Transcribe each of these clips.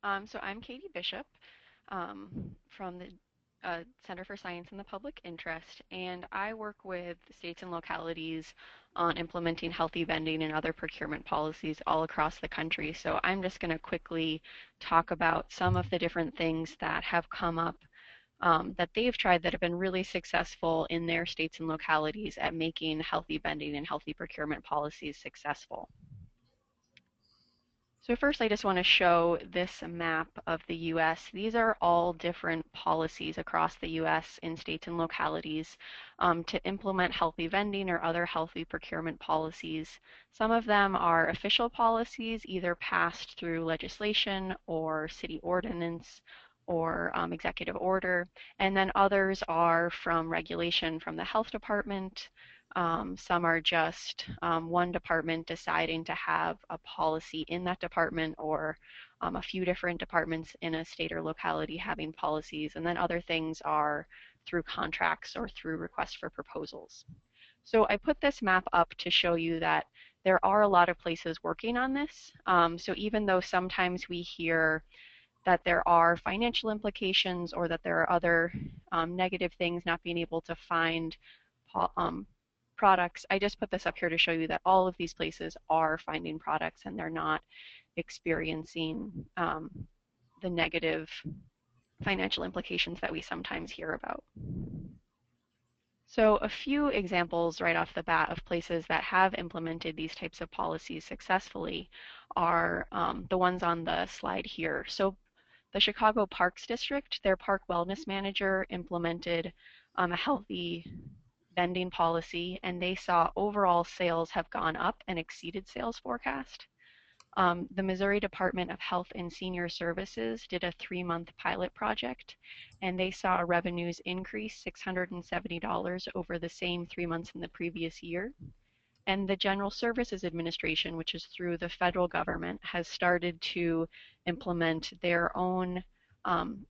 So I'm Katie Bishop from the Center for Science and the Public Interest, and I work with states and localities on implementing healthy vending and other procurement policies all across the country. So I'm just going to quickly talk about some of the different things that have come up that they've tried that have been really successful in their states and localities at making healthy vending and healthy procurement policies successful. So first, I just want to show this map of the U.S. These are all different policies across the U.S. in states and localities to implement healthy vending or other healthy procurement policies. Some of them are official policies, either passed through legislation or city ordinance or executive order, and then others are from regulation from the health department. Some are just one department deciding to have a policy in that department or a few different departments in a state or locality having policies. And then other things are through contracts or through requests for proposals. So I put this map up to show you that there are a lot of places working on this. So even though sometimes we hear that there are financial implications or that there are other negative things, not being able to find um, products. I just put this up here to show you that all of these places are finding products and they're not experiencing the negative financial implications that we sometimes hear about. So a few examples right off the bat of places that have implemented these types of policies successfully are the ones on the slide here. So the Chicago Parks District, their park wellness manager implemented a healthy vending policy, and they saw overall sales have gone up and exceeded sales forecast. The Missouri Department of Health and Senior Services did a 3-month pilot project, and they saw revenues increase $670 over the same 3 months in the previous year. And the General Services Administration, which is through the federal government, has started to implement their own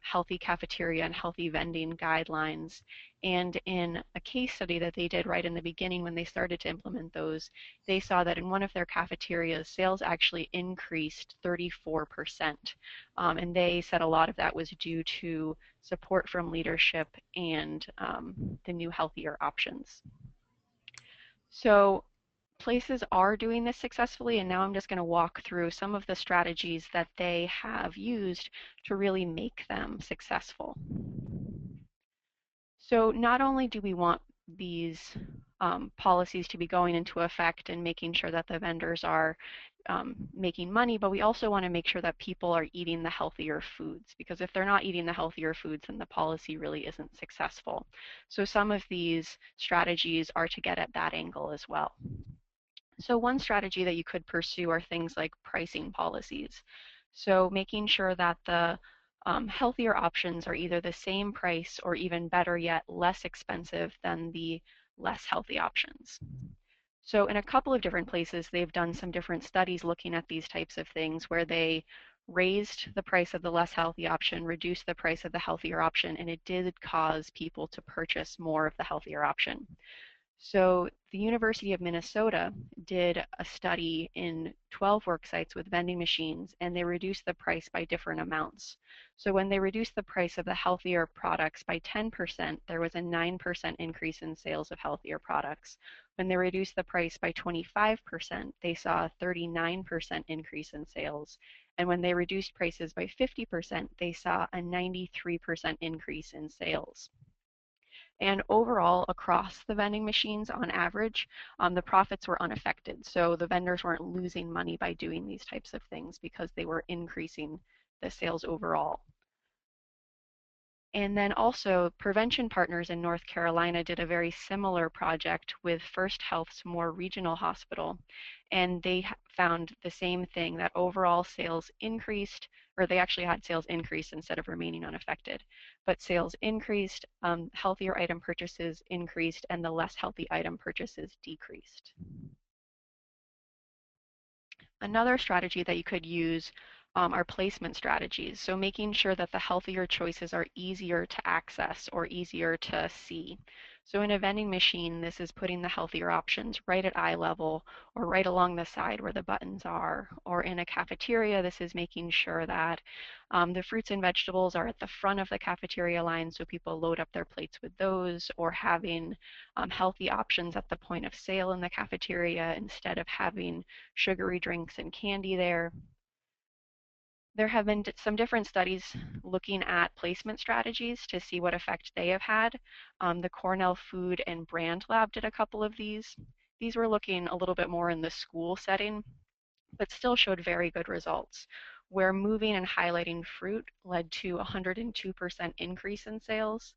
healthy cafeteria and healthy vending guidelines. And in a case study that they did right in the beginning when they started to implement those, they saw that in one of their cafeterias, sales actually increased 34%. And they said a lot of that was due to support from leadership and the new healthier options. So places are doing this successfully, and now I'm just going to walk through some of the strategies that they have used to really make them successful. So not only do we want these policies to be going into effect and making sure that the vendors are making money, but we also want to make sure that people are eating the healthier foods, because if they're not eating the healthier foods, then the policy really isn't successful. So some of these strategies are to get at that angle as well. So one strategy that you could pursue are things like pricing policies. So making sure that the healthier options are either the same price or even better yet, less expensive than the less healthy options. So in a couple of different places, they've done some different studies looking at these types of things where they raised the price of the less healthy option, reduced the price of the healthier option, and it did cause people to purchase more of the healthier option. So the University of Minnesota did a study in 12 work sites with vending machines, and they reduced the price by different amounts. So when they reduced the price of the healthier products by 10%, there was a 9% increase in sales of healthier products. When they reduced the price by 25%, they saw a 39% increase in sales. And when they reduced prices by 50%, they saw a 93% increase in sales. And overall, across the vending machines, on average, the profits were unaffected. So the vendors weren't losing money by doing these types of things because they were increasing the sales overall. And then also, Prevention Partners in North Carolina did a very similar project with First Health's more regional hospital. And they found the same thing, that overall sales increased, or they actually had sales increase instead of remaining unaffected. But sales increased, healthier item purchases increased, and the less healthy item purchases decreased. Another strategy that you could use are placement strategies. So making sure that the healthier choices are easier to access or easier to see. So in a vending machine, this is putting the healthier options right at eye level or right along the side where the buttons are. Or in a cafeteria, this is making sure that the fruits and vegetables are at the front of the cafeteria line so people load up their plates with those, or having healthy options at the point of sale in the cafeteria instead of having sugary drinks and candy there. There have been some different studies looking at placement strategies to see what effect they have had. The Cornell Food and Brand Lab did a couple of these. These were looking a little bit more in the school setting, but still showed very good results, where moving and highlighting fruit led to 102% increase in sales.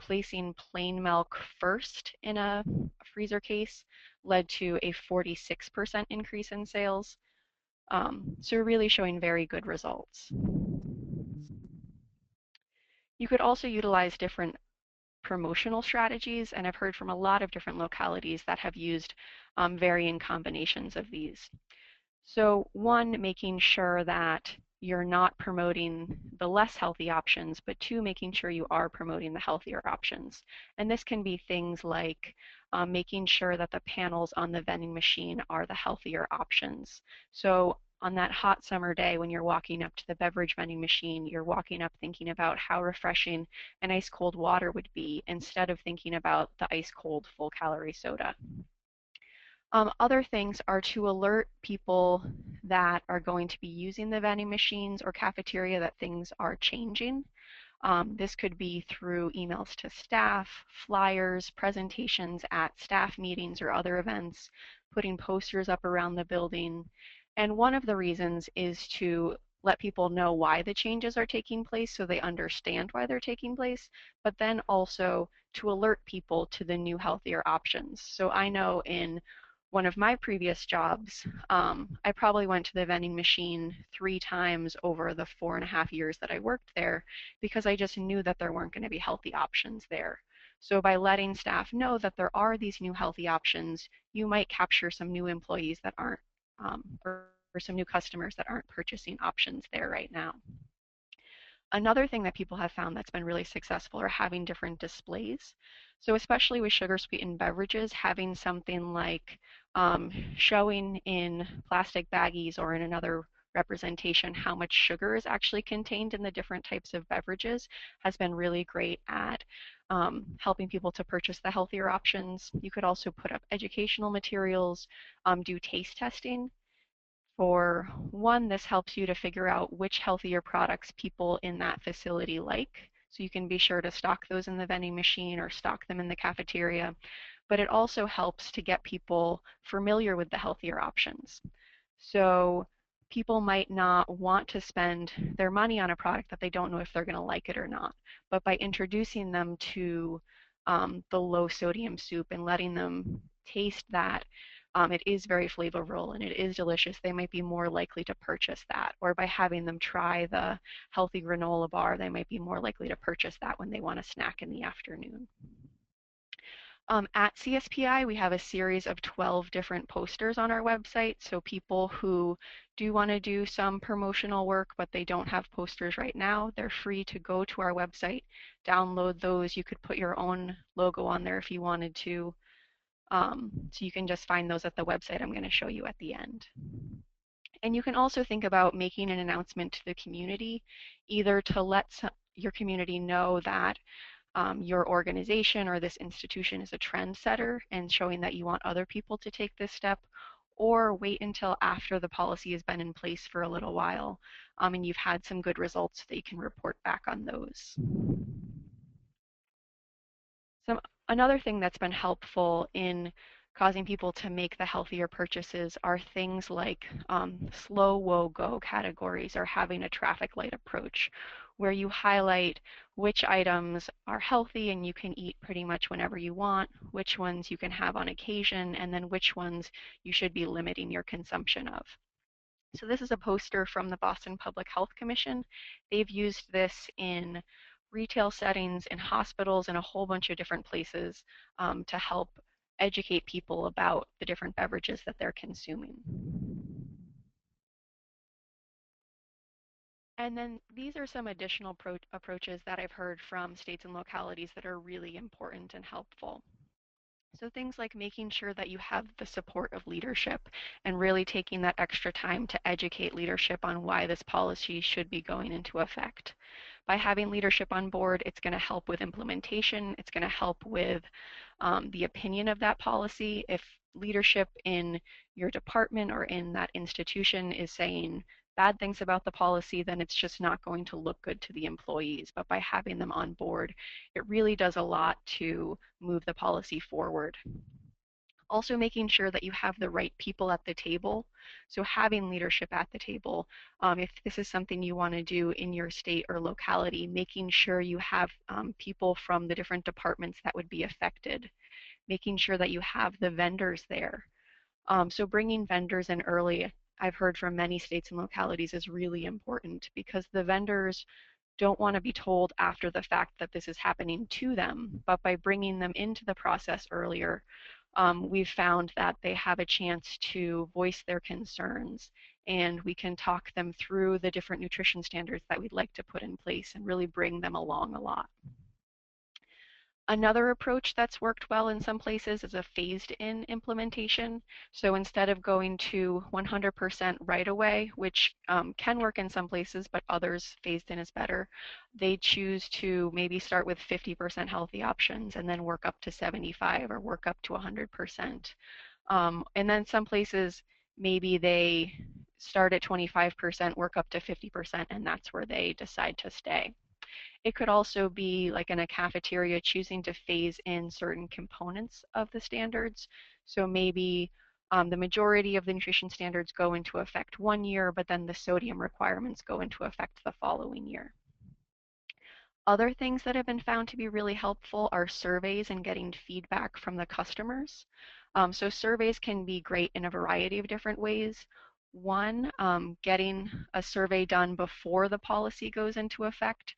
Placing plain milk first in a freezer case led to a 46% increase in sales. So really showing very good results. You could also utilize different promotional strategies, and I've heard from a lot of different localities that have used varying combinations of these. So one, making sure that you're not promoting the less healthy options, but two, making sure you are promoting the healthier options. And this can be things like making sure that the panels on the vending machine are the healthier options. So on that hot summer day when you're walking up to the beverage vending machine, you're walking up thinking about how refreshing an ice cold water would be instead of thinking about the ice cold full calorie soda. Other things are to alert people that are going to be using the vending machines or cafeteria that things are changing. This could be through emails to staff, flyers, presentations at staff meetings or other events, putting posters up around the building. And one of the reasons is to let people know why the changes are taking place so they understand why they're taking place, but then also to alert people to the new healthier options. So I know in one of my previous jobs, I probably went to the vending machine 3 times over the 4.5 years that I worked there because I just knew that there weren't going to be healthy options there. So by letting staff know that there are these new healthy options, you might capture some new employees that aren't, or some new customers that aren't purchasing options there right now. Another thing that people have found that's been really successful are having different displays. So especially with sugar sweetened beverages, having something like showing in plastic baggies or in another representation how much sugar is actually contained in the different types of beverages has been really great at helping people to purchase the healthier options. You could also put up educational materials, do taste testing. For one, this helps you to figure out which healthier products people in that facility like. So you can be sure to stock those in the vending machine or stock them in the cafeteria. But it also helps to get people familiar with the healthier options. So people might not want to spend their money on a product that they don't know if they're going to like it or not. But by introducing them to the low sodium soup and letting them taste that, it is very flavorful and it is delicious, they might be more likely to purchase that. Or by having them try the healthy granola bar, they might be more likely to purchase that when they want a snack in the afternoon. At CSPI, we have a series of 12 different posters on our website. So people who do want to do some promotional work, but they don't have posters right now, they're free to go to our website, download those. You could put your own logo on there if you wanted to. So you can just find those at the website I'm going to show you at the end. And you can also think about making an announcement to the community, either to let your community know that your organization or this institution is a trendsetter and showing that you want other people to take this step, or wait until after the policy has been in place for a little while and you've had some good results so that you can report back on those. Another thing that's been helpful in causing people to make the healthier purchases are things like slow, whoa, go categories or having a traffic light approach where you highlight which items are healthy and you can eat pretty much whenever you want, which ones you can have on occasion, and then which ones you should be limiting your consumption of. So this is a poster from the Boston Public Health Commission. They've used this in retail settings, in hospitals, and a whole bunch of different places to help educate people about the different beverages that they're consuming. And then these are some additional approaches that I've heard from states and localities that are really important and helpful. So things like making sure that you have the support of leadership and really taking that extra time to educate leadership on why this policy should be going into effect. By having leadership on board, it's going to help with implementation. It's going to help with the opinion of that policy. If leadership in your department or in that institution is saying bad things about the policy, then it's just not going to look good to the employees. But by having them on board, it really does a lot to move the policy forward. Also making sure that you have the right people at the table. So having leadership at the table, if this is something you want to do in your state or locality, making sure you have people from the different departments that would be affected, making sure that you have the vendors there. So bringing vendors in early, I've heard from many states and localities, is really important because the vendors don't want to be told after the fact that this is happening to them, but by bringing them into the process earlier, we've found that they have a chance to voice their concerns, and we can talk them through the different nutrition standards that we'd like to put in place and really bring them along a lot. Another approach that's worked well in some places is a phased-in implementation. So instead of going to 100% right away, which can work in some places, but others phased in is better, they choose to maybe start with 50% healthy options and then work up to 75 or work up to 100%. And then some places, maybe they start at 25%, work up to 50%, and that's where they decide to stay. It could also be like in a cafeteria choosing to phase in certain components of the standards. So maybe the majority of the nutrition standards go into effect one year, but then the sodium requirements go into effect the following year. Other things that have been found to be really helpful are surveys and getting feedback from the customers. So surveys can be great in a variety of different ways. One, getting a survey done before the policy goes into effect,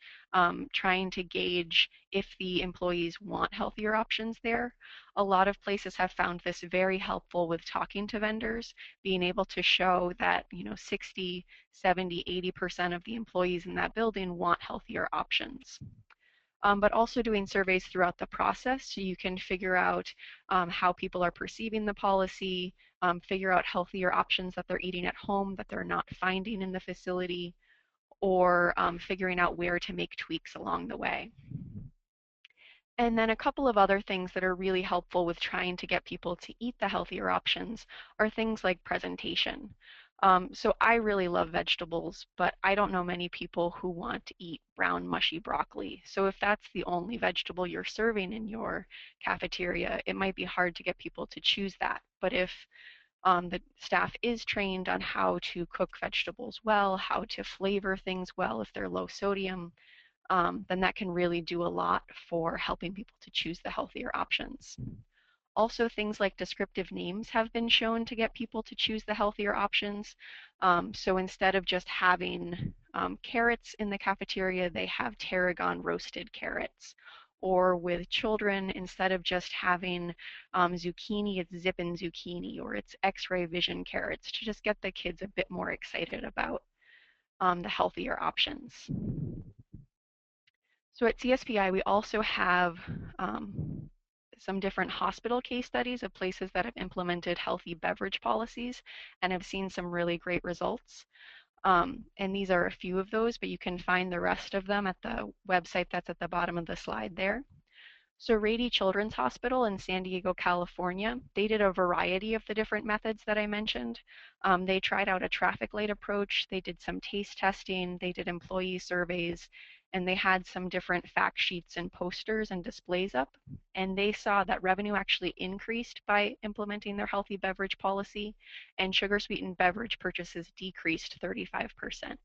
trying to gauge if the employees want healthier options there. A lot of places have found this very helpful with talking to vendors, being able to show that 60, 70, 80% of the employees in that building want healthier options. But also doing surveys throughout the process so you can figure out how people are perceiving the policy, figure out healthier options that they're eating at home that they're not finding in the facility, or figuring out where to make tweaks along the way. And then a couple of other things that are really helpful with trying to get people to eat the healthier options are things like presentation. So I really love vegetables, but I don't know many people who want to eat brown mushy broccoli. So if that's the only vegetable you're serving in your cafeteria, it might be hard to get people to choose that. But if the staff is trained on how to cook vegetables well, how to flavor things well if they're low sodium, then that can really do a lot for helping people to choose the healthier options. Also, things like descriptive names have been shown to get people to choose the healthier options. So instead of just having carrots in the cafeteria, they have tarragon roasted carrots. Or with children, instead of just having zucchini, it's zippin' zucchini, or it's X-ray vision carrots to just get the kids a bit more excited about the healthier options. So at CSPI, we also have some different hospital case studies of places that have implemented healthy beverage policies and have seen some really great results. And these are a few of those, but you can find the rest of them at the website that's at the bottom of the slide there. So Rady Children's Hospital in San Diego, California, they did a variety of the different methods that I mentioned. They tried out a traffic light approach, they did some taste testing, they did employee surveys, and they had some different fact sheets and posters and displays up. And they saw that revenue actually increased by implementing their healthy beverage policy, and sugar sweetened beverage purchases decreased 35%.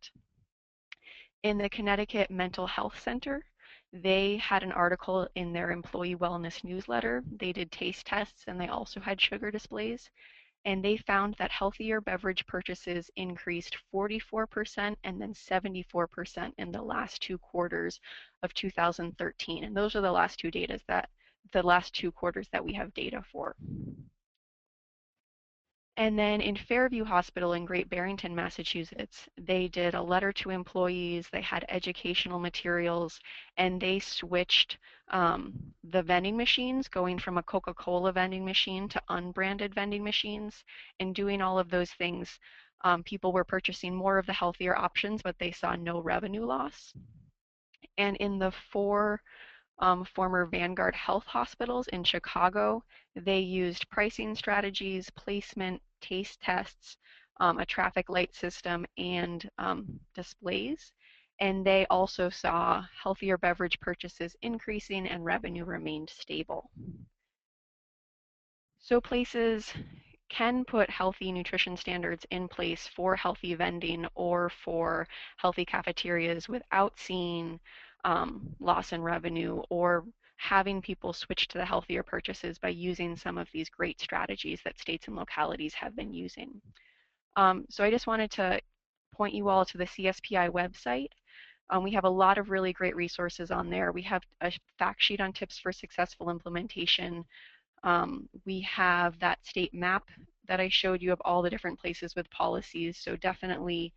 In the Connecticut Mental Health Center, they had an article in their employee wellness newsletter. They did taste tests and they also had sugar displays. And they found that healthier beverage purchases increased 44% and then 74% in the last 2 quarters of 2013. And those are the last two quarters that we have data for. And then in Fairview Hospital in Great Barrington, Massachusetts, they did a letter to employees, they had educational materials, and they switched the vending machines, going from a Coca-Cola vending machine to unbranded vending machines. And doing all of those things, people were purchasing more of the healthier options, but they saw no revenue loss. And in the four former Vanguard Health hospitals in Chicago, they used pricing strategies, placement, taste tests, a traffic light system, and displays. And they also saw healthier beverage purchases increasing and revenue remained stable. So places can put healthy nutrition standards in place for healthy vending or for healthy cafeterias without seeing loss in revenue or having people switch to the healthier purchases by using some of these great strategies that states and localities have been using. So I just wanted to point you all to the CSPI website. We have a lot of really great resources on there. We have a fact sheet on tips for successful implementation. We have that state map that I showed you of all the different places with policies. So definitely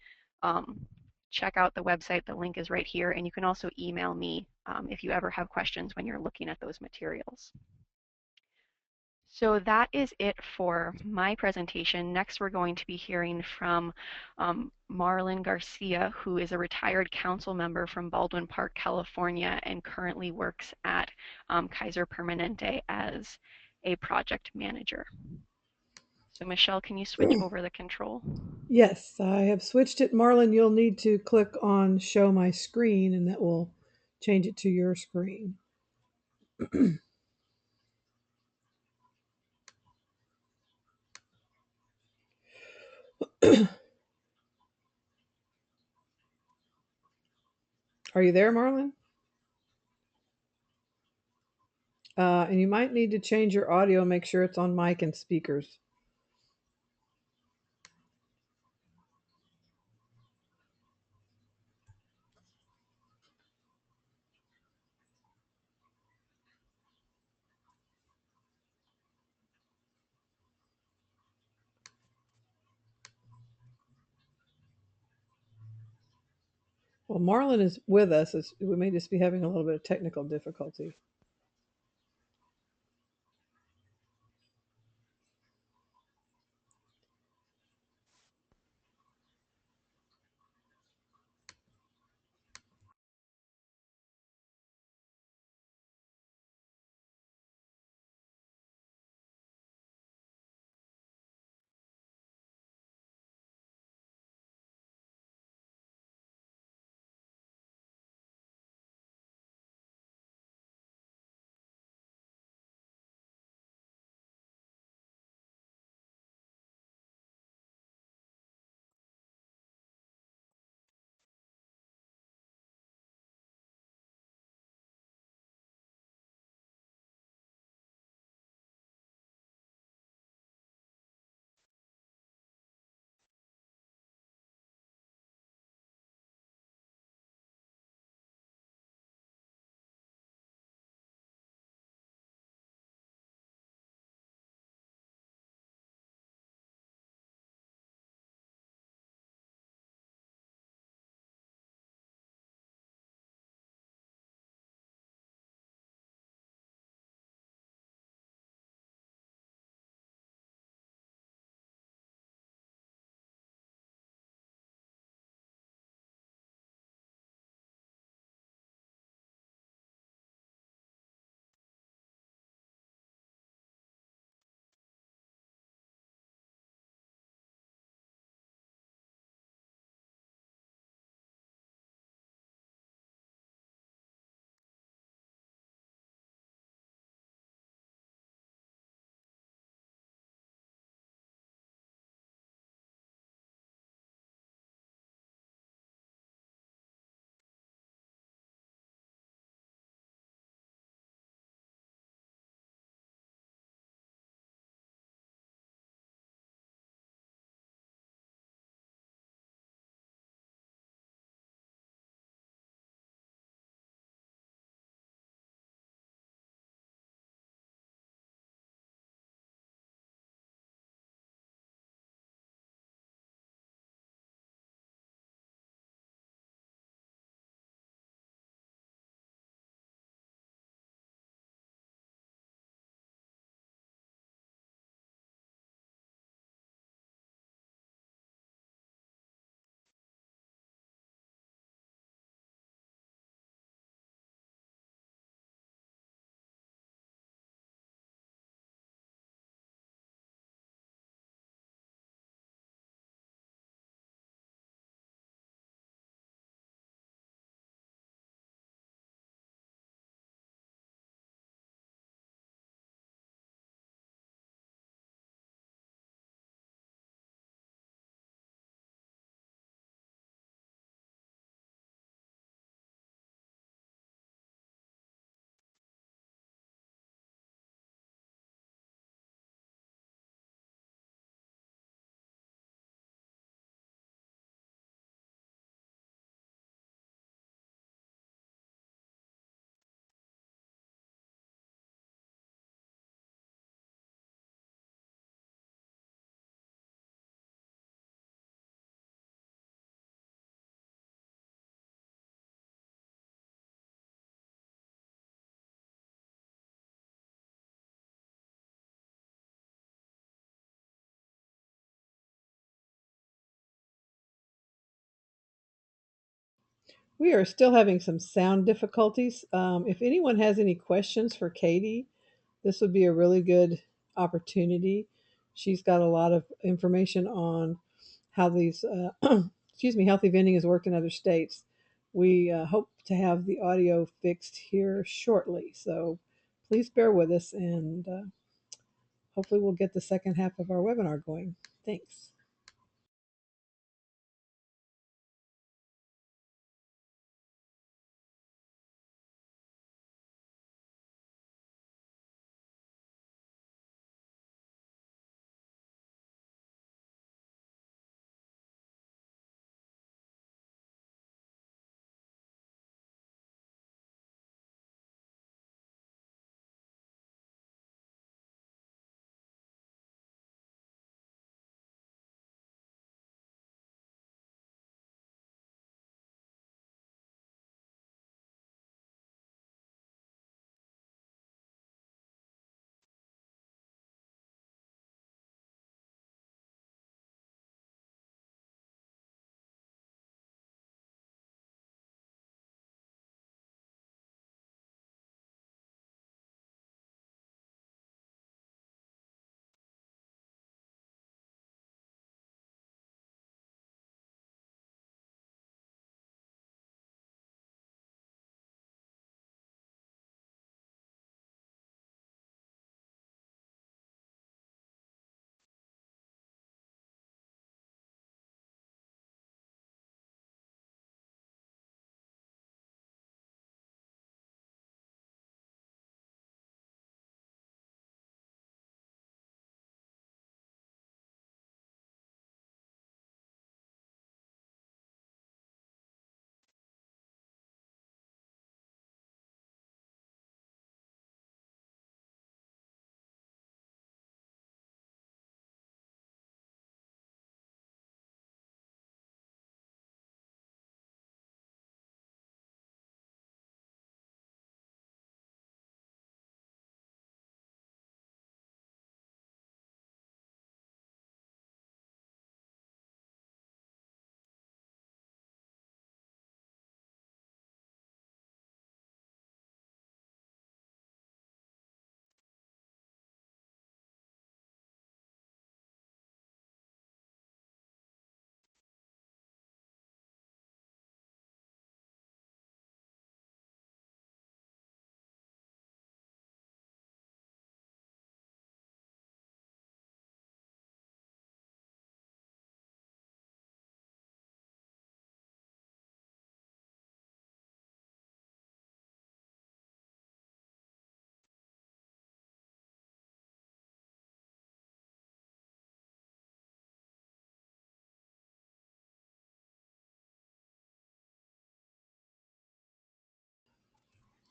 check out the website. The link is right here. And you can also email me if you ever have questions when you're looking at those materials. So that is it for my presentation. Next, we're going to be hearing from Marlen Garcia, who is a retired council member from Baldwin Park, California, and currently works at Kaiser Permanente as a project manager. So Michelle, can you switch over the control? Yes, I have switched it. Marlon, you'll need to click on show my screen and that will change it to your screen. Are you there, Marlon? And you might need to change your audio, make sure it's on mic and speakers. Well, Marlon is with us. We may just be having a little bit of technical difficulty. We are still having some sound difficulties. If anyone has any questions for Katie, this would be a really good opportunity. She's got a lot of information on how these, excuse me, healthy vending has worked in other states. We hope to have the audio fixed here shortly. So please bear with us, and hopefully we'll get the second half of our webinar going. Thanks.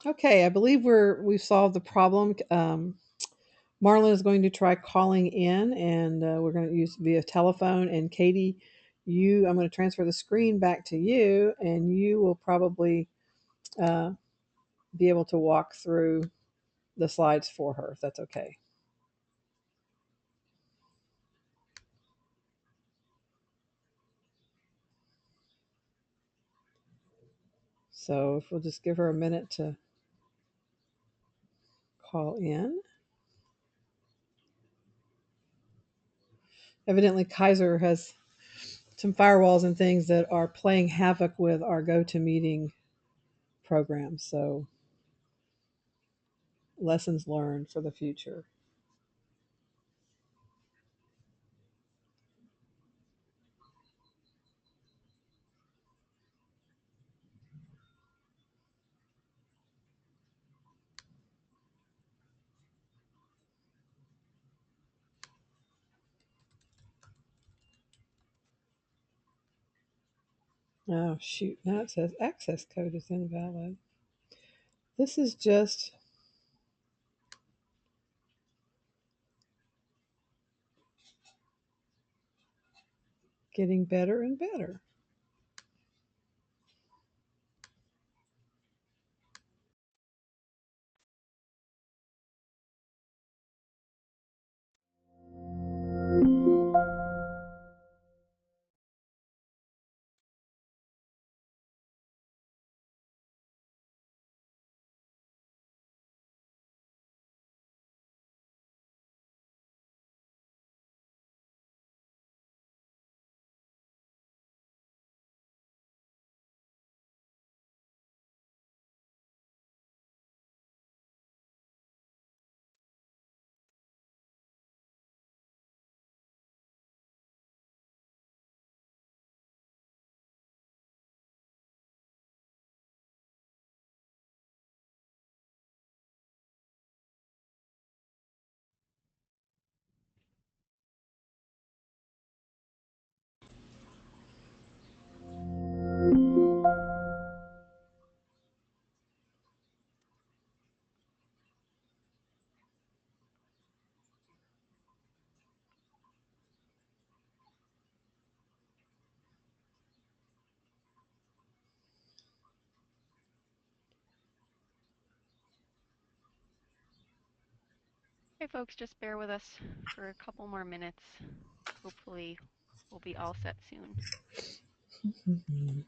Okay, I believe we've solved the problem. Marlon is going to try calling in, and we're going to use via telephone. And Katie, I'm going to transfer the screen back to you, and you will probably uh, be able to walk through the slides for her, if that's okay. So if we'll just give her a minute to call in. Evidently, Kaiser has some firewalls and things that are playing havoc with our GoToMeeting program. So lessons learned for the future. Oh, shoot. Now it says access code is invalid. This is just getting better and better. Okay, folks, just bear with us for a couple more minutes. Hopefully, we'll be all set soon. Mhm.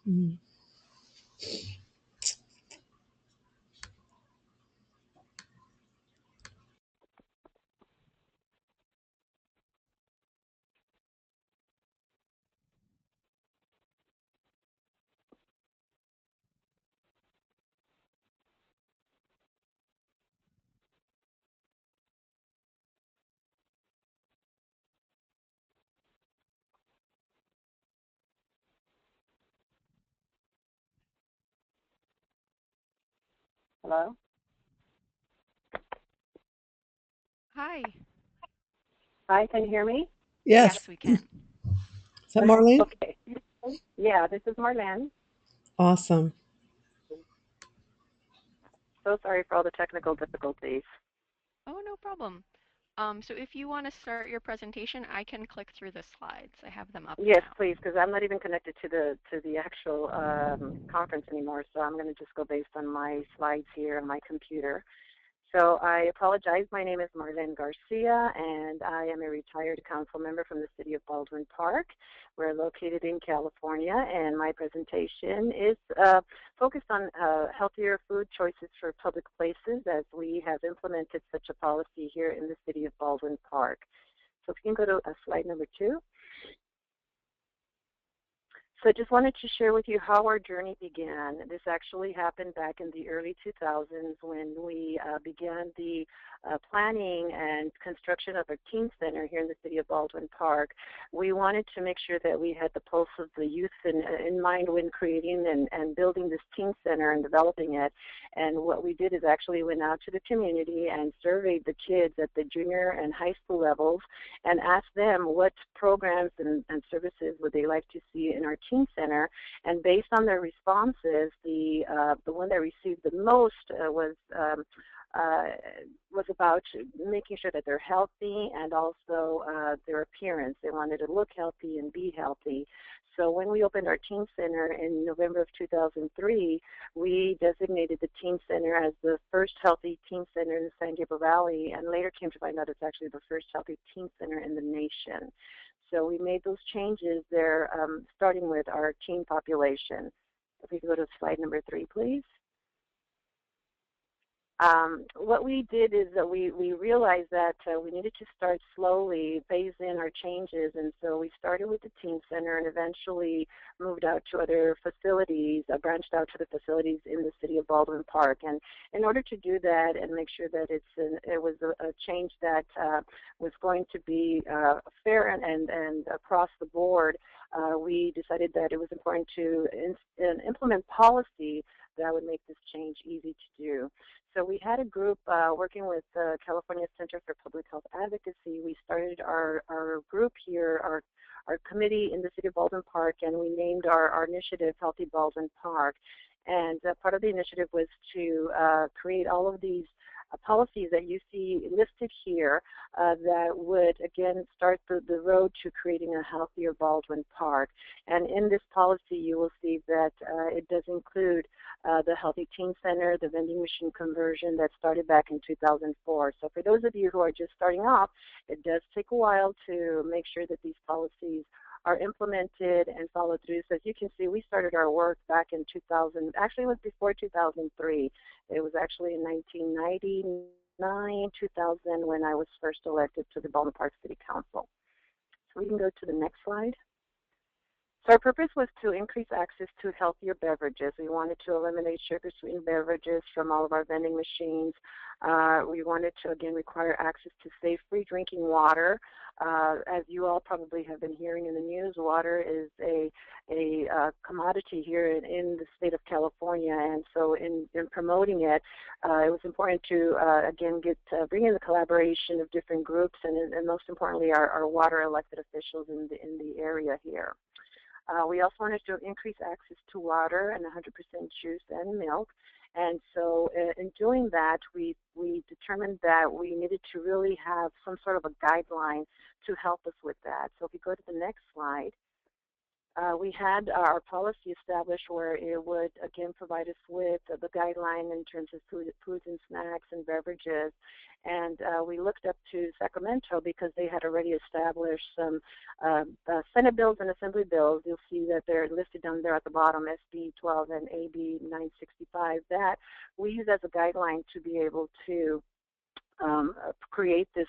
Mhm. Hello? Hi. Hi, can you hear me? Yes. Yes, we Is can. that Marlene? Okay. Yeah, this is Marlen. Awesome. So sorry for all the technical difficulties. Oh, no problem. So if you want to start your presentation, I can click through the slides. I have them up Yes, now. please, because I'm not even connected to the actual conference anymore, so I'm going to just go based on my slides here on my computer. So I apologize. My name is Marlen Garcia, and I am a retired council member from the city of Baldwin Park. We're located in California, and my presentation is focused on healthier food choices for public places as we have implemented such a policy here in the city of Baldwin Park. So if you can go to slide number 2. So I just wanted to share with you how our journey began. This actually happened back in the early 2000s when we began the planning and construction of a teen center here in the city of Baldwin Park. We wanted to make sure that we had the pulse of the youth in mind when creating and building this teen center and developing it. And what we did is actually went out to the community and surveyed the kids at the junior and high school levels and asked them what programs and services would they like to see in our teen center. And based on their responses, the one that received the most was about making sure that they're healthy and also their appearance. They wanted to look healthy and be healthy. So when we opened our teen center in November of 2003, we designated the teen center as the first healthy teen center in the San Gabriel Valley, and later came to find out it's actually the first healthy teen center in the nation. So we made those changes there, starting with our teen population. If we go to slide number 3, please. What we did is that we realized that we needed to start slowly, phase in our changes, and so we started with the teen center and eventually moved out to other facilities, branched out to the facilities in the city of Baldwin Park. And in order to do that and make sure that it was a change that was going to be fair and across the board, we decided that it was important to implement policy that would make this change easy to do. So we had a group working with the California Center for Public Health Advocacy. We started our group here, our committee in the city of Baldwin Park, and we named our initiative Healthy Baldwin Park. And part of the initiative was to create all of these policies that you see listed here that would, again, start the road to creating a healthier Baldwin Park. And in this policy, you will see that it does include the Healthy Teen Center, the vending machine conversion that started back in 2004. So for those of you who are just starting off, it does take a while to make sure that these policies are implemented and followed through. So as you can see, we started our work back in 2000. Actually, it was before 2003. It was actually in 1999, 2000 when I was first elected to the Baldwin Park City Council. So we can go to the next slide. So our purpose was to increase access to healthier beverages. We wanted to eliminate sugar-sweetened beverages from all of our vending machines. We wanted to, again, require access to safe, free drinking water. As you all probably have been hearing in the news, water is a commodity here in the state of California, and so in promoting it, it was important to, again, bring in the collaboration of different groups and most importantly, our water elected officials in the area here. We also wanted to increase access to water and 100% juice and milk. And so in doing that, we determined that we needed to really have some sort of a guideline to help us with that. So if we go to the next slide, we had our policy established where it would, again, provide us with the guideline in terms of foods and snacks and beverages. And we looked up to Sacramento because they had already established some Senate bills and Assembly bills. You'll see that they're listed down there at the bottom, SB 12 and AB 965, that we use as a guideline to be able to create this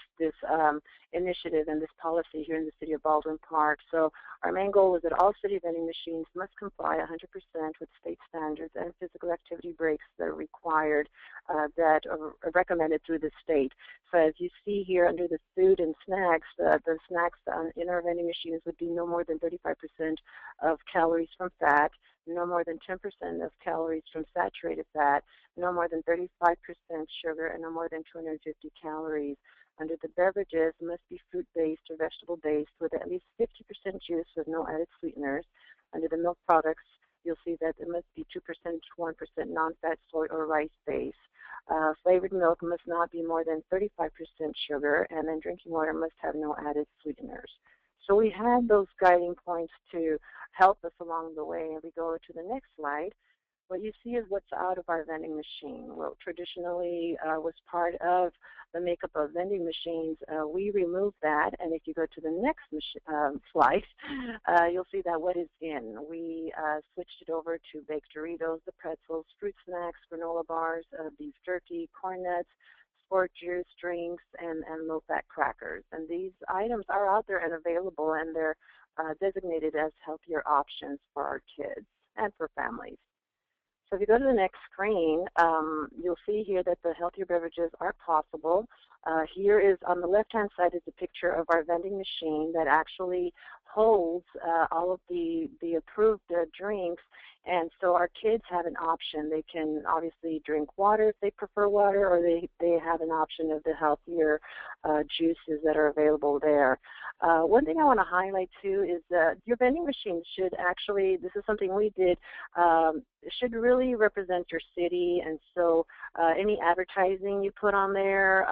initiative and this policy here in the city of Baldwin Park. So our main goal is that all city vending machines must comply 100% with state standards and physical activity breaks that are required, that are recommended through the state. So as you see here under the food and snacks, the snacks in our vending machines would be no more than 35% of calories from fat, no more than 10% of calories from saturated fat, no more than 35% sugar, and no more than 250 calories. Under the beverages, must be fruit-based or vegetable-based with at least 50% juice with no added sweeteners. Under the milk products, you'll see that it must be 2% to 1% non-fat soy or rice-based. Flavored milk must not be more than 35% sugar, and then drinking water must have no added sweeteners. So we had those guiding points to help us along the way. And we go to the next slide. What you see is what's out of our vending machine. What traditionally was part of the makeup of vending machines, we removed that. And if you go to the next slide, you'll see that what is in. We switched it over to baked Doritos, the pretzels, fruit snacks, granola bars, beef jerky, corn nuts, sport juice, drinks, and low-fat crackers. And these items are out there and available, and they're designated as healthier options for our kids and for families. So if you go to the next screen, you'll see here that the healthier beverages are possible. Here is, on the left-hand side, is a picture of our vending machine that actually holds all of the approved drinks. And so our kids have an option. They can obviously drink water if they prefer water, or they have an option of the healthier juices that are available there. One thing I want to highlight too is that your vending machine should actually, this is something we did, should really represent your city. And so any advertising you put on there,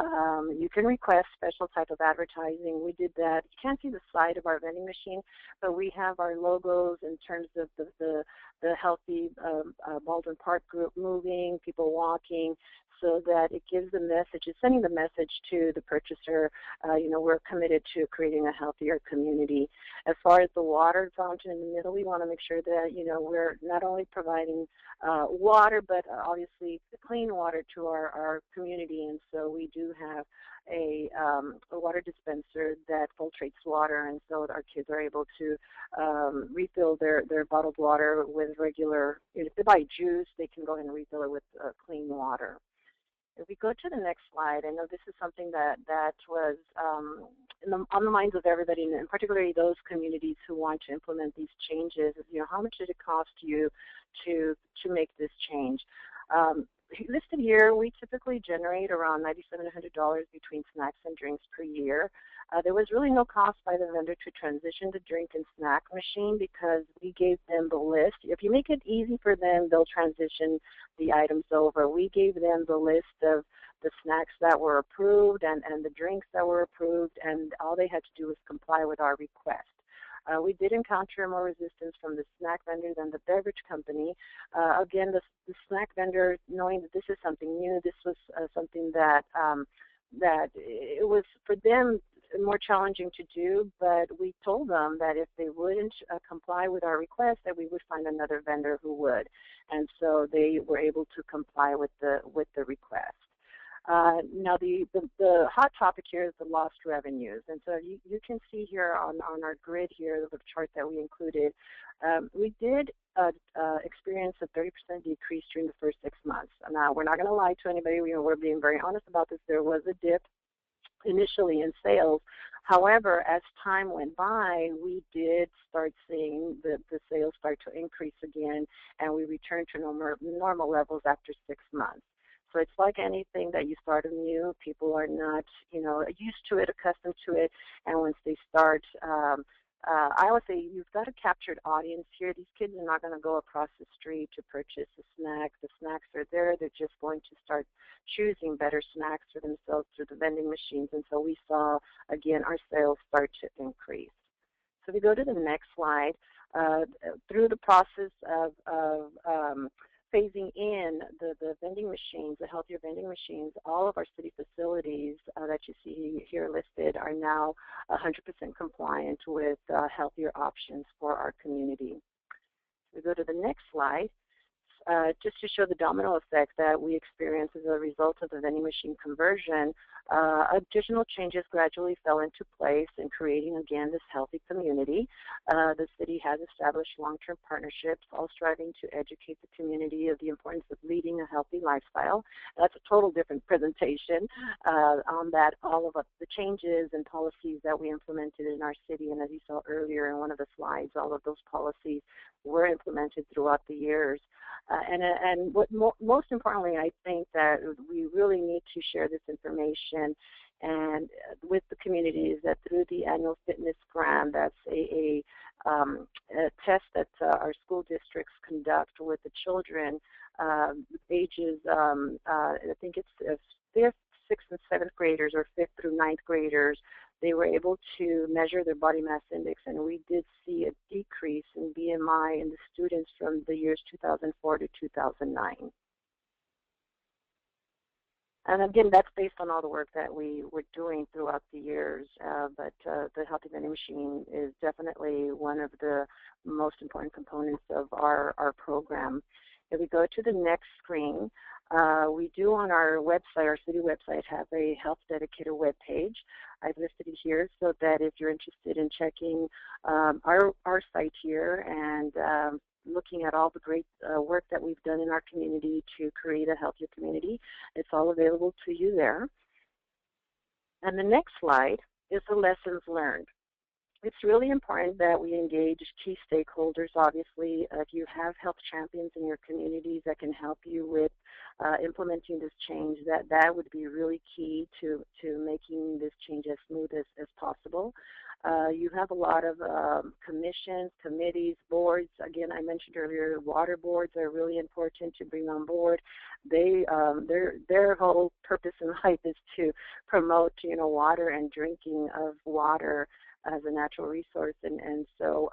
you can request special type of advertising. We did that. You can't see the side of our vending machine, but we have our logos in terms of the healthy Baldwin Park group moving, people walking, so that it gives the message, it's sending the message to the purchaser, we're committed to creating a healthier community. As far as the water fountain in the middle, we want to make sure that, we're not only providing water, but obviously clean water to our community. And so we do have a water dispenser that filtrates water, and so our kids are able to refill their bottled water with regular, if they buy juice, they can go ahead and refill it with clean water. If we go to the next slide, I know this is something that was on the minds of everybody, and particularly those communities who want to implement these changes. How much did it cost you to make this change? Listed here, we typically generate around $9,700 between snacks and drinks per year. There was really no cost by the vendor to transition the drink and snack machine because we gave them the list. If you make it easy for them, they'll transition the items over. We gave them the list of the snacks that were approved and the drinks that were approved, and all they had to do was comply with our request. We did encounter more resistance from the snack vendor than the beverage company. Again, the snack vendor, knowing that this is something new, this was something that it was for them more challenging to do, but we told them that if they wouldn't comply with our request, that we would find another vendor who would. And so they were able to comply with the request. Now, the hot topic here is the lost revenues. And so you can see here on our grid here, the chart that we included, we did experience a 30% decrease during the first 6 months. Now, we're not going to lie to anybody. We're being very honest about this. There was a dip initially in sales. However, as time went by, we did start seeing the sales start to increase again, and we returned to normal levels after 6 months. So it's like anything that you start anew. People are not, used to it, accustomed to it, and once they start, I always say you've got a captured audience here. These kids are not going to go across the street to purchase a snack. The snacks are there. They're just going to start choosing better snacks for themselves through the vending machines. And so we saw, again, our sales start to increase. So we go to the next slide. Through the process of phasing in the vending machines, the healthier vending machines, all of our city facilities that you see here listed are now 100% compliant with healthier options for our community. We go to the next slide. Just to show the domino effect that we experience as a result of the vending machine conversion, additional changes gradually fell into place in creating, again, this healthy community. The city has established long-term partnerships, all striving to educate the community of the importance of leading a healthy lifestyle. That's a total different presentation on that, all of the changes and policies that we implemented in our city. And as you saw earlier in one of the slides, all of those policies were implemented throughout the years. And what most importantly, I think that we really need to share this information and with the community is that through the annual fitness gram, that's a test that our school districts conduct with the children ages, I think it's 5th, 6th, and 7th graders or 5th through 9th graders. They were able to measure their body mass index, and we did see a decrease in BMI in the students from the years 2004 to 2009. And again, that's based on all the work that we were doing throughout the years, but the Healthy Vending Machine is definitely one of the most important components of our program. If we go to the next screen, we do on our website, our city website, have a health dedicated web page. I've listed it here so that if you're interested in checking our site here and looking at all the great work that we've done in our community to create a healthier community, it's all available to you there. And the next slide is the lessons learned. It's really important that we engage key stakeholders. Obviously, if you have health champions in your communities that can help you with implementing this change, that would be really key to making this change as smooth as possible. You have a lot of commissions, committees, boards. Again, I mentioned earlier, water boards are really important to bring on board. Their whole purpose in life is to promote, water and drinking of water as a natural resource, and so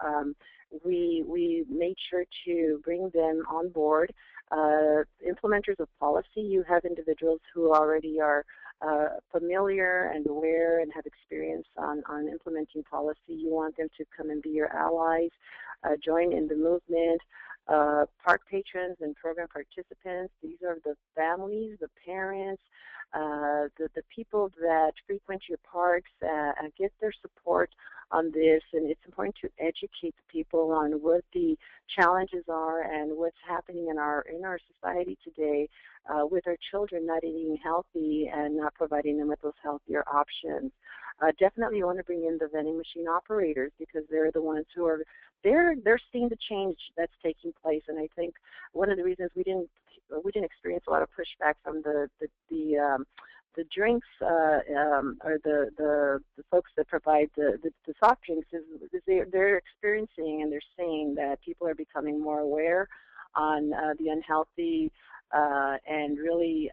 we made sure to bring them on board. Implementers of policy, you have individuals who already are familiar and aware and have experience on implementing policy. You want them to come and be your allies, join in the movement. Park patrons and program participants, these are the families, the parents, the people that frequent your parks, get their support on this. And it's important to educate the people on what the challenges are and what's happening in our society today with our children not eating healthy and not providing them with those healthier options. Definitely you want to bring in the vending machine operators because they're the ones who are they're seeing the change that's taking place. And I think one of the reasons we didn't experience a lot of pushback from the drinks or the folks that provide the soft drinks is they're experiencing and they're seeing that people are becoming more aware on the unhealthy and really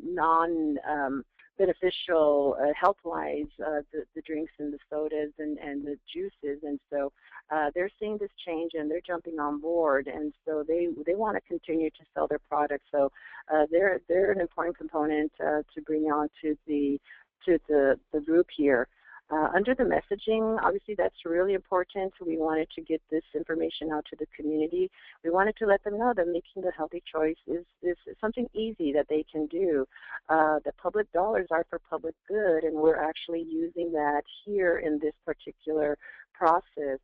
non-beneficial health-wise the drinks and the sodas and the juices, and so they're seeing this change and they're jumping on board, and so they want to continue to sell their products. So they're an important component to bring on to the group here. Under the messaging, obviously that's really important. We wanted to get this information out to the community. We wanted to let them know that making the healthy choice is something easy that they can do. The public dollars are for public good, and we're actually using that here in this particular process.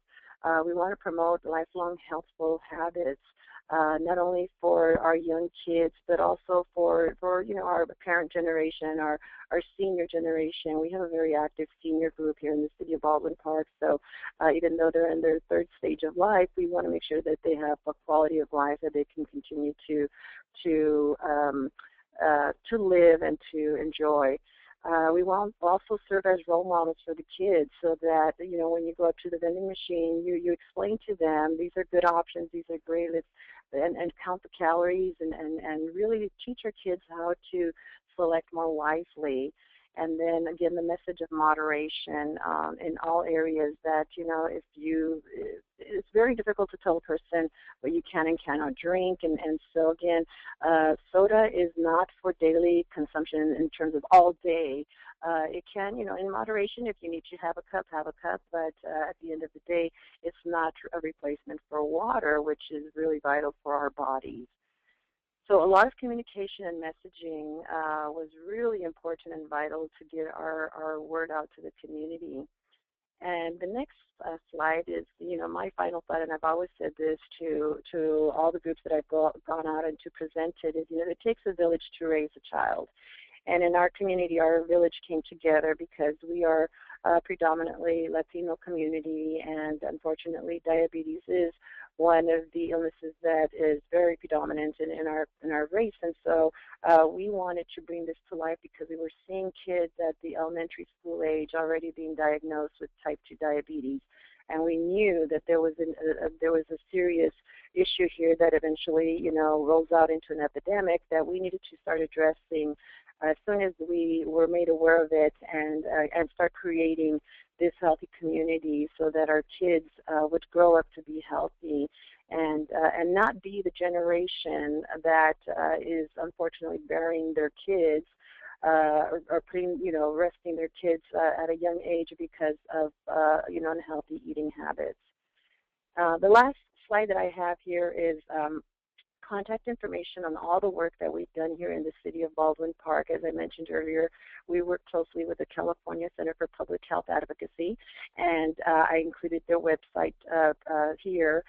We want to promote lifelong healthful habits, not only for our young kids, but also for our parent generation, our senior generation. We have a very active senior group here in the city of Baldwin Park. So even though they're in their third stage of life, we want to make sure that they have a quality of life that they can continue to live and to enjoy. We want also serve as role models for the kids, so that when you go up to the vending machine, you explain to them these are good options, these are great, and count the calories and really teach our kids how to select more wisely. And then again, the message of moderation in all areas, that it's very difficult to tell a person what you can and cannot drink. And so again, soda is not for daily consumption in terms of all day. It can, in moderation, if you need to have a cup, but at the end of the day, it's not a replacement for water, which is really vital for our bodies. So a lot of communication and messaging was really important and vital to get our word out to the community. And the next slide is, my final thought, and I've always said this to all the groups that I've gone out and to present it, is, it takes a village to raise a child. And in our community, our village came together because we are a predominantly Latino community, and unfortunately, diabetes is one of the illnesses that is very predominant in our race. And so we wanted to bring this to life because we were seeing kids at the elementary school age already being diagnosed with type 2 diabetes. And we knew that there was a serious issue here that eventually, rolls out into an epidemic that we needed to start addressing as soon as we were made aware of it, and start creating this healthy community so that our kids would grow up to be healthy and not be the generation that is unfortunately burying their kids or arresting their kids at a young age because of unhealthy eating habits. The last slide that I have here is contact information on all the work that we've done here in the city of Baldwin Park. As I mentioned earlier, we work closely with the California Center for Public Health Advocacy, and I included their website here.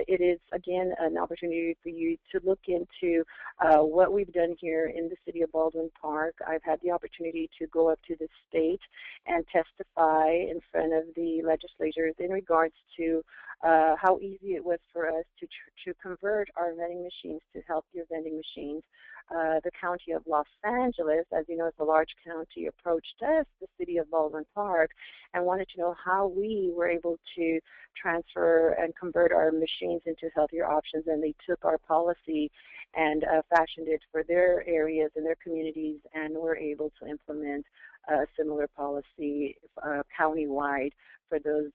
It is, again, an opportunity for you to look into what we've done here in the city of Baldwin Park. I've had the opportunity to go up to the state and testify in front of the legislators in regards to how easy it was for us to convert our vending machines to healthier vending machines. The county of Los Angeles, as you know, is a large county, approached us, the city of Baldwin Park, and wanted to know how we were able to transfer and convert our machines into healthier options. And they took our policy and fashioned it for their areas and their communities, and were able to implement a similar policy countywide for those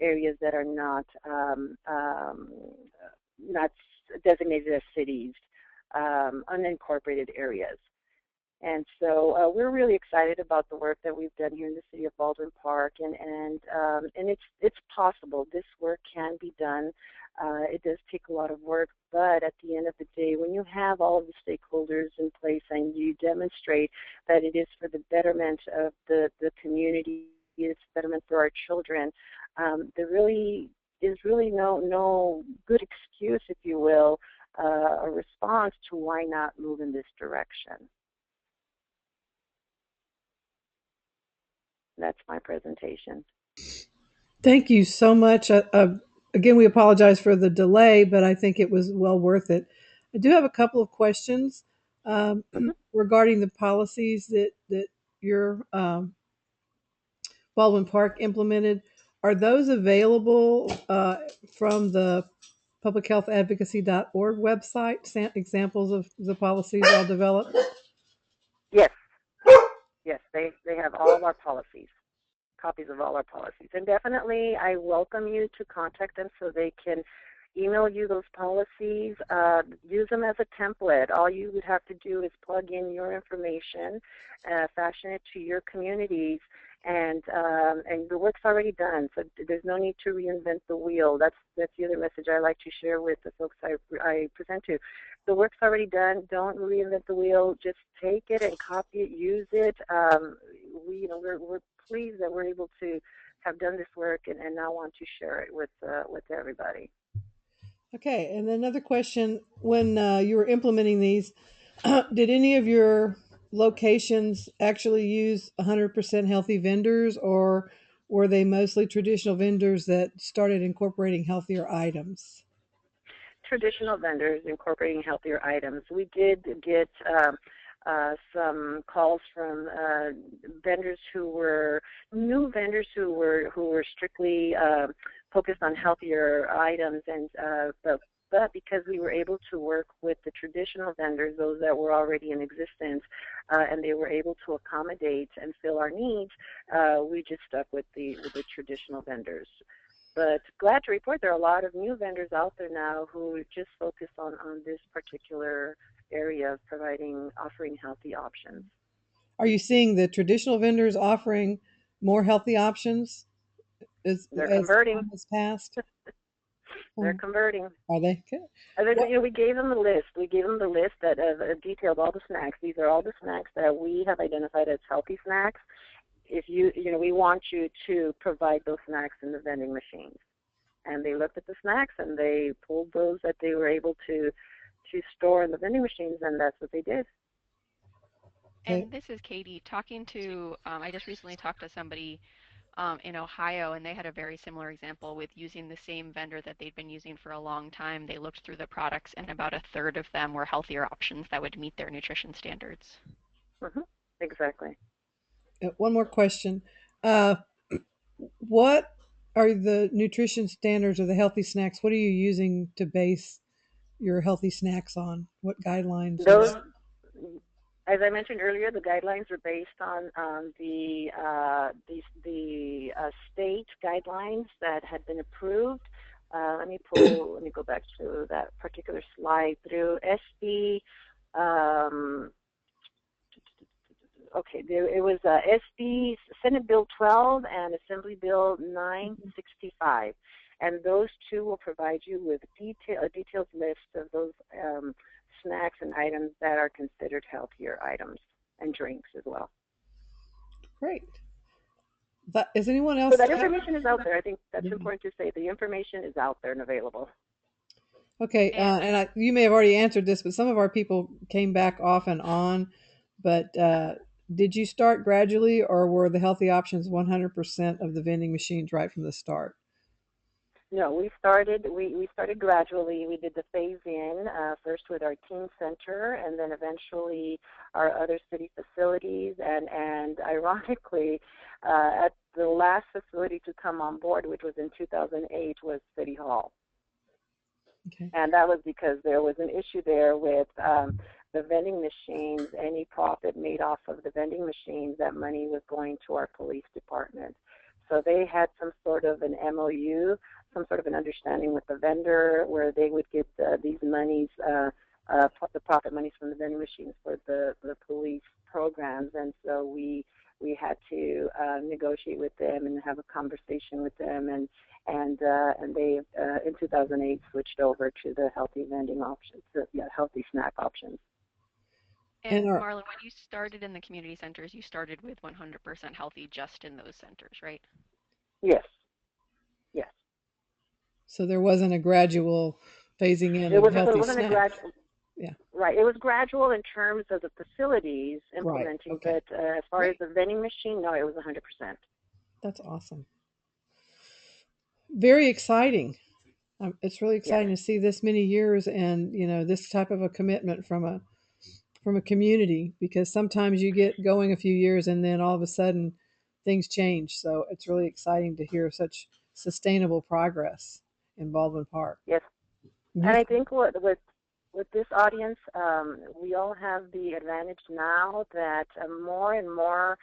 areas that are not designated as cities, unincorporated areas. And so we're really excited about the work that we've done here in the city of Baldwin Park, and it's possible. This work can be done. It does take a lot of work, but at the end of the day, when you have all of the stakeholders in place and you demonstrate that it is for the betterment of the community, it's betterment for our children, there really is no good excuse, if you will, a response to why not move in this direction. That's my presentation. Thank you so much. Again, we apologize for the delay, but I think it was well worth it. I do have a couple of questions regarding the policies that your Baldwin Park implemented. Are those available from the publichealthadvocacy.org website, examples of the policies all developed? Yes, they have all of our policies, copies of all our policies. And definitely I welcome you to contact them so they can email you those policies. Use them as a template. All you would have to do is plug in your information, fashion it to your communities, and the work's already done. So there's no need to reinvent the wheel. That's the other message I like to share with the folks I present to. The work's already done. Don't reinvent the wheel. Just take it and copy it, use it. We're pleased that we're able to have done this work and now want to share it with everybody. Okay, and another question: when you were implementing these, did any of your locations actually use 100% healthy vendors, or were they mostly traditional vendors that started incorporating healthier items? Traditional vendors incorporating healthier items. We did get some calls from vendors who were new vendors who were strictly focused on healthier items, and but because we were able to work with the traditional vendors, those that were already in existence, and they were able to accommodate and fill our needs, we just stuck with the traditional vendors. But glad to report there are a lot of new vendors out there now who just focus on this particular area of offering healthy options. Are you seeing the traditional vendors offering more healthy options They're as converting. time has passed? They're converting. Are they? Good. We gave them the list. We gave them the list that detailed all the snacks. These are all the snacks that we have identified as healthy snacks. If we want you to provide those snacks in the vending machines. And they looked at the snacks and they pulled those that they were able to store in the vending machines, and that's what they did. And this is Katie talking to, I just recently talked to somebody in Ohio, and they had a very similar example with using the same vendor that they'd been using for a long time. They looked through the products, and about a third of them were healthier options that would meet their nutrition standards. Mm-hmm. Exactly. One more question. What are the nutrition standards or the healthy snacks? What are you using to base your healthy snacks on? What guidelines? Those, as I mentioned earlier, the guidelines are based on the state guidelines that had been approved. Let me go back to that particular slide through SB. It was SB Senate Bill 12 and Assembly Bill 965, and those two will provide you with a detailed list of those snacks and items that are considered healthier items, and drinks as well. Great. Is anyone else? So that information is out there. I think that's important to say. The information is out there and available. Okay, and you may have already answered this, but some of our people came back off and on. But did you start gradually, or were the healthy options 100% of the vending machines right from the start? No, we started gradually. We did the phase in first with our teen center, and then eventually our other city facilities. And ironically, at the last facility to come on board, which was in 2008, was City Hall. Okay. And that was because there was an issue there with the vending machines. Any profit made off of the vending machines, that money was going to our police department. So they had some sort of an MOU, some sort of an understanding with the vendor where they would get these monies, the profit monies from the vending machines for the police programs. And so we had to negotiate with them and have a conversation with them, and they in 2008 switched over to the healthy vending options, healthy snack options. And Marlon, when you started in the community centers, you started with 100% healthy just in those centers, right? Yes. Yes. So there wasn't a gradual phasing in of healthy snacks. Yeah. Right. It was gradual in terms of the facilities implementing, right. Okay. But as far as the vending machine, no, it was 100%. That's awesome. Very exciting. It's really exciting to see this many years and this type of a commitment from a community, because sometimes you get going a few years and then all of a sudden things change. So it's really exciting to hear such sustainable progress in Baldwin Park. Yes. Mm-hmm. And I think with this audience, we all have the advantage now that more and more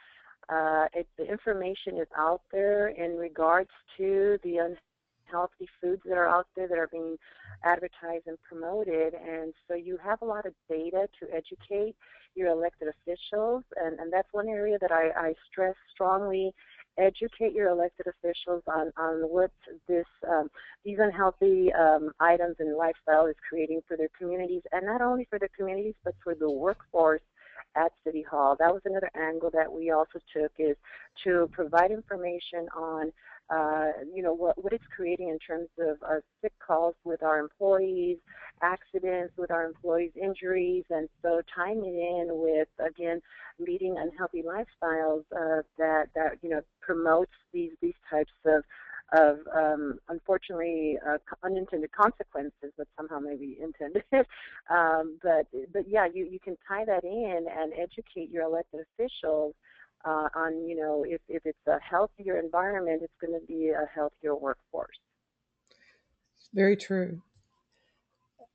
the information is out there in regards to the unhealthy foods that are out there that are being advertised and promoted. And so you have a lot of data to educate your elected officials, and that's one area that I stress strongly. Educate your elected officials on what this these unhealthy items and lifestyle is creating for their communities, and not only for their communities but for the workforce at City Hall. That was another angle that we also took, is to provide information on what it's creating in terms of sick calls with our employees, accidents with our employees, injuries, and so tying it in with, again, leading unhealthy lifestyles that promotes these types of unfortunately unintended consequences, but somehow maybe intended. But yeah, you can tie that in and educate your elected officials on, if it's a healthier environment, it's going to be a healthier workforce. Very true.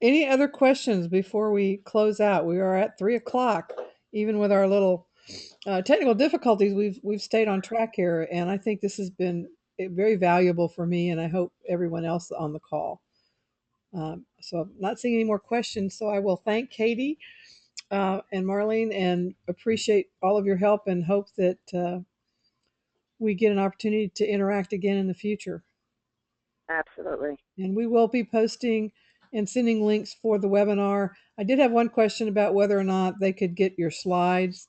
Any other questions before we close out? We are at 3 o'clock. Even with our little technical difficulties, we've stayed on track here, and I think this has been very valuable for me, and I hope everyone else on the call. So I'm not seeing any more questions, so I will thank Katie and Marlene, and appreciate all of your help, and hope that we get an opportunity to interact again in the future. Absolutely. And we will be posting and sending links for the webinar. I did have one question about whether or not they could get your slides.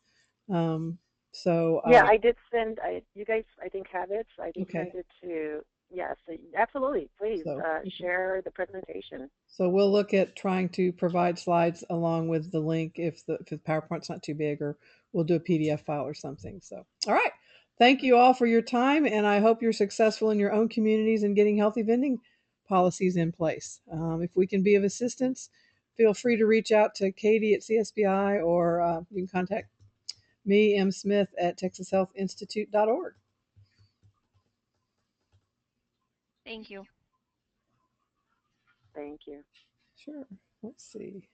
Um, so Yeah, I did send. You guys, I think, have it. I did okay. send it to. Yes, absolutely. Please So share the presentation. So we'll look at trying to provide slides along with the link if the PowerPoint's not too big, or we'll do a PDF file or something. So, all right. Thank you all for your time, and I hope you're successful in your own communities and getting healthy vending policies in place. If we can be of assistance, feel free to reach out to Katie at CSPI, or you can contact me, M. Smith, at texashealthinstitute.org. Thank you. Thank you. Sure. Let's see.